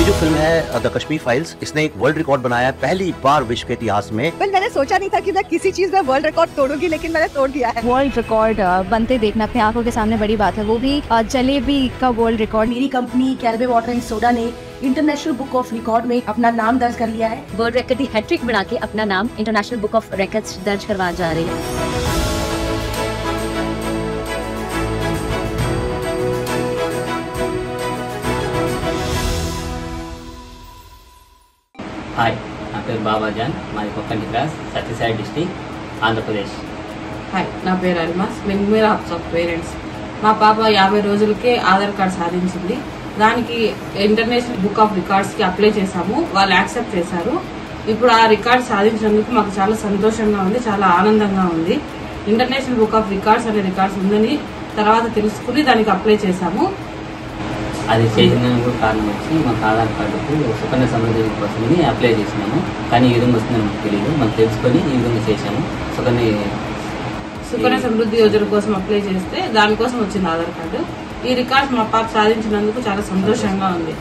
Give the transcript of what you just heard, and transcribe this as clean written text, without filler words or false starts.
ये जो फिल्म है द कश्मीर फाइल्स, इसने एक वर्ल्ड रिकॉर्ड बनाया है पहली बार विश्व के इतिहास में। मैंने सोचा नहीं था कि मैं किसी चीज में वर्ल्ड रिकॉर्ड तोड़ूंगी, लेकिन मैंने तोड़ दिया है। वर्ल्ड रिकॉर्ड बनते देखना अपने आंखों के सामने बड़ी बात है, वो भी जलेबी का वर्ल्ड रिकॉर्ड। मेरी कंपनी कैलवे वाटर एंड सोडा ने इंटरनेशनल बुक ऑफ रिकॉर्ड में अपना नाम दर्ज कर लिया है। वर्ल्ड रिकॉर्ड की हैट्रिक बना के अपना नाम इंटरनेशनल बुक ऑफ रिकॉर्ड्स दर्ज करवा जा रही है। హాయ్, నా పేరు బాబాజాన్, మాది Kokkanti cross, Satyasai district, Andhra Pradesh. Hi, నా పేరు అల్మాస్, మెన్మేర్ ఆఫ్ పేరెంట్స్. మా పాప 50 రోజులకే ఆధార్ కార్డ్ సాధించింది. దానికి ఇంటర్నేషనల్ బుక్ ఆఫ్ రికార్డ్స్కి అప్లై చేశాము. వాళ్ళు యాక్సెప్ట్ చేశారు. ఇప్పుడు ఆ రికార్డ్ సాధించినందుకు మాకు చాలా సంతోషంగా ఉంది, చాలా ఆనందంగా ఉంది. ఇంటర్నేషనల్ బుక్ ఆఫ్ రికార్డ్స్ అనే రికార్డ్స్ ఉందని తర్వాత తెలుసుకుని దానికి అప్లై చేశాము. అది చేసినందుకు కారణం వచ్చి మాకు ఆధార్ కార్డుకు సుకన్య సమృద్ధి కోసమని అప్లై చేసినాము. కానీ ఈ విధంగా వస్తుందని మాకు తెలియదు. మనం తెలుసుకొని ఈ విధంగా చేశాము. సుకన్య సమృద్ధి యోజన కోసం అప్లై చేస్తే దానికోసం వచ్చింది ఆధార్ కార్డు. ఈ రికార్డ్స్ మా పాప సాధించినందుకు చాలా సంతోషంగా ఉంది.